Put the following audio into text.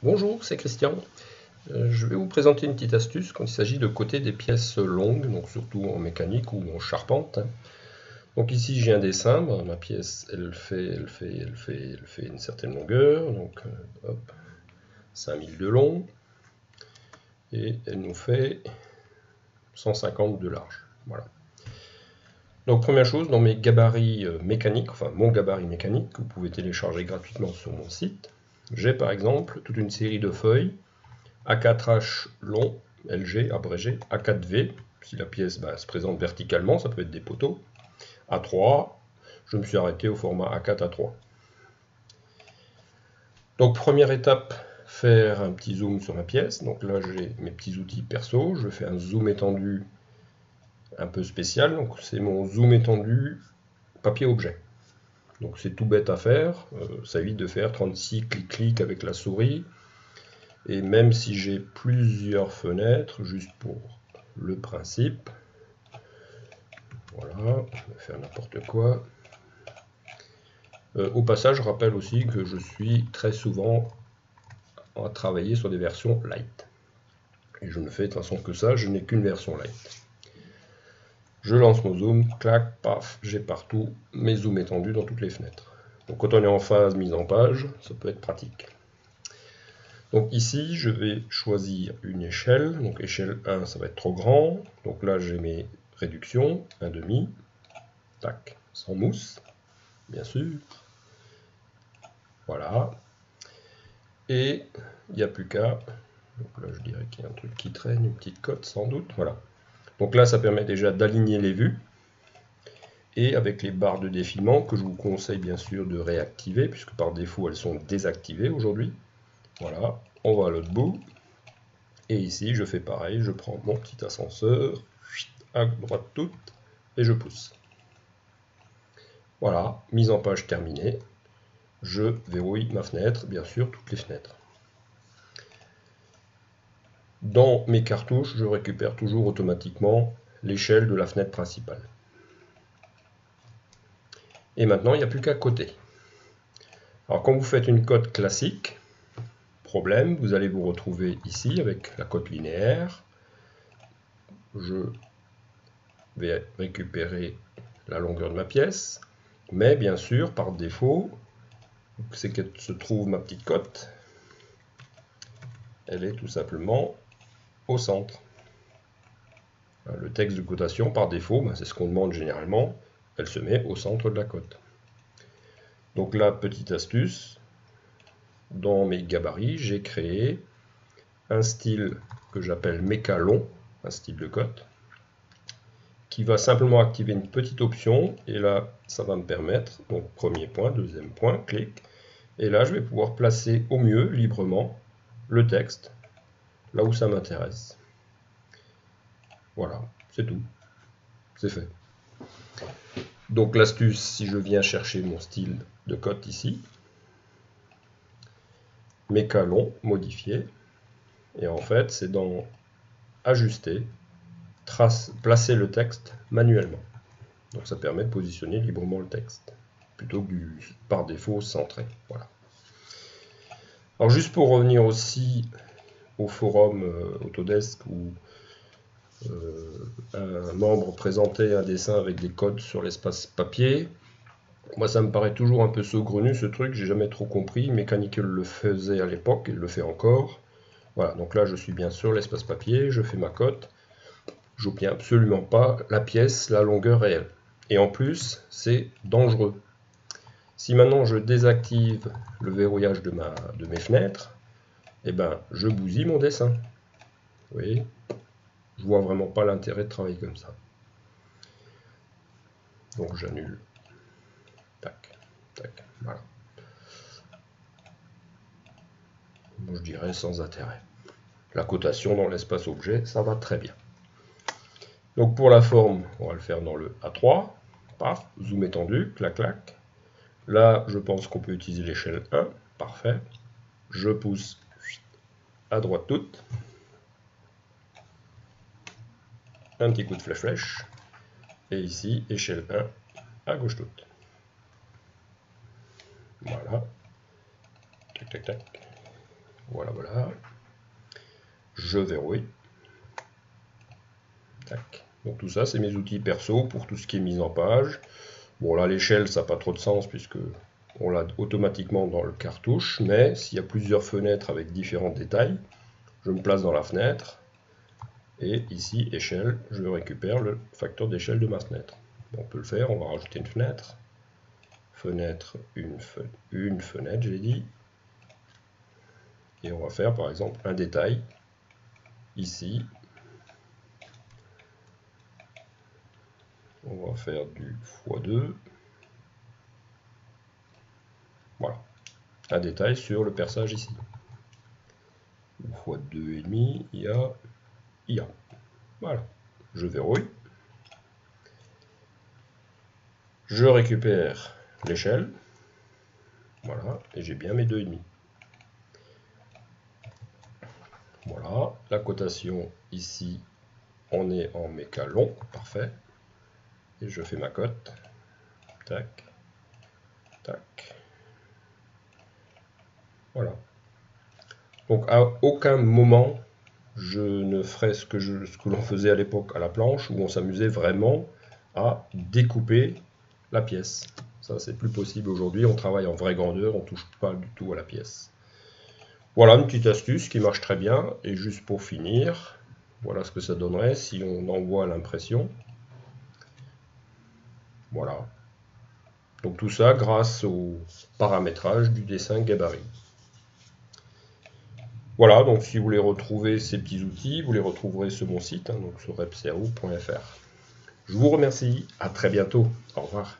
Bonjour, c'est Christian. Je vais vous présenter une petite astuce quand il s'agit de coter des pièces longues, donc surtout en mécanique ou en charpente. Donc ici j'ai un dessin, ma pièce elle fait une certaine longueur, donc hop, 5000 de long, et elle nous fait 150 de large. Voilà. Donc première chose, dans mes gabarits mécaniques, enfin mon gabarit mécanique, que vous pouvez télécharger gratuitement sur mon site, j'ai par exemple toute une série de feuilles A4H long, LG abrégé, A4V, si la pièce se présente verticalement, ça peut être des poteaux. A3, je me suis arrêté au format A4, A3. Donc première étape, faire un petit zoom sur ma pièce. Donc là j'ai mes petits outils perso, je fais un zoom étendu un peu spécial. Donc c'est mon zoom étendu papier-objet. Donc c'est tout bête à faire, ça évite de faire 36 clics-clics avec la souris. Et même si j'ai plusieurs fenêtres, juste pour le principe, voilà, je vais faire n'importe quoi. Au passage, je rappelle aussi que je suis très souvent à travailler sur des versions light. Et je ne fais de toute façon que ça, je n'ai qu'une version light. Je lance mon zoom, clac, paf, j'ai partout mes zooms étendus dans toutes les fenêtres. Donc quand on est en phase mise en page, ça peut être pratique. Donc ici, je vais choisir une échelle. Donc échelle 1, ça va être trop grand. Donc là, j'ai mes réductions, 1,5, tac, sans mousse, bien sûr. Voilà. Et il n'y a plus qu'à. Donc là, je dirais qu'il y a un truc qui traîne, une petite cote sans doute. Voilà. Donc là, ça permet déjà d'aligner les vues. Et avec les barres de défilement, que je vous conseille bien sûr de réactiver, puisque par défaut, elles sont désactivées aujourd'hui. Voilà. On va à l'autre bout. Et ici, je fais pareil. Je prends mon petit ascenseur, à droite toute, et je pousse. Voilà. Mise en page terminée. Je verrouille ma fenêtre, bien sûr, toutes les fenêtres. Dans mes cartouches, je récupère toujours automatiquement l'échelle de la fenêtre principale. Et maintenant, il n'y a plus qu'à coter. Alors quand vous faites une cote classique, problème, vous allez vous retrouver ici avec la cote linéaire. Je vais récupérer la longueur de ma pièce, mais bien sûr, par défaut, c'est que se trouve ma petite cote. Elle est tout simplement au centre. Le texte de cotation, par défaut, c'est ce qu'on demande généralement, elle se met au centre de la cote. Donc là, petite astuce, dans mes gabarits, j'ai créé un style que j'appelle méca long, un style de cote, qui va simplement activer une petite option, et là, ça va me permettre, donc premier point, deuxième point, clic, et là, je vais pouvoir placer au mieux, librement, le texte, là où ça m'intéresse. Voilà, c'est tout, c'est fait. Donc l'astuce, si je viens chercher mon style de cote ici, méca long, modifier, et en fait, c'est dans ajuster, placer le texte manuellement. Donc ça permet de positionner librement le texte, plutôt que par défaut centré. Voilà. Alors juste pour revenir aussi au forum Autodesk où un membre présentait un dessin avec des codes sur l'espace papier. Moi ça me paraît toujours un peu saugrenu ce truc, j'ai jamais trop compris. Mechanical le faisait à l'époque, il le fait encore. Voilà, donc là je suis bien sur l'espace papier, je fais ma cote. J'obtiens absolument pas la pièce, la longueur réelle. Et en plus, c'est dangereux. Si maintenant je désactive le verrouillage de mes fenêtres, eh ben, je bousille mon dessin. Vous voyez, je vois vraiment pas l'intérêt de travailler comme ça. Donc j'annule. Tac, tac, voilà. Bon, je dirais sans intérêt. La cotation dans l'espace objet, ça va très bien. Donc pour la forme, on va le faire dans le A3. Paf, zoom étendu, clac, clac. Là, je pense qu'on peut utiliser l'échelle 1. Parfait. Je pousse à droite toute. Un petit coup de flèche. Et ici, échelle 1 à gauche toute. Voilà. Tac, tac, tac. Voilà, voilà. Je verrouille. Tac. Donc tout ça, c'est mes outils perso pour tout ce qui est mise en page. Bon, là, l'échelle, ça n'a pas trop de sens puisque on l'a automatiquement dans le cartouche. Mais s'il y a plusieurs fenêtres avec différents détails, je me place dans la fenêtre. Et ici, échelle, je récupère le facteur d'échelle de ma fenêtre. Bon, on peut le faire, on va rajouter une fenêtre. Fenêtre, une fenêtre, j'ai dit. Et on va faire par exemple un détail ici. On va faire du x2. Voilà. Un détail sur le perçage ici. x2,5, IA. Voilà. Je verrouille. Je récupère l'échelle. Voilà. Et j'ai bien mes 2,5. Voilà. La cotation ici, on est en méca long. Parfait. Et je fais ma cote. Tac. Tac. Voilà. Donc à aucun moment je ne ferai ce que l'on faisait à l'époque à la planche, où on s'amusait vraiment à découper la pièce. Ça, c'est plus possible aujourd'hui, on travaille en vraie grandeur, on ne touche pas du tout à la pièce. Voilà une petite astuce qui marche très bien, et juste pour finir, voilà ce que ça donnerait si on envoie l'impression. Voilà. Donc tout ça grâce au paramétrage du dessin gabarit. Voilà, donc si vous voulez retrouver ces petits outils, vous les retrouverez sur mon site, donc sur repserou.fr. Je vous remercie, à très bientôt, au revoir.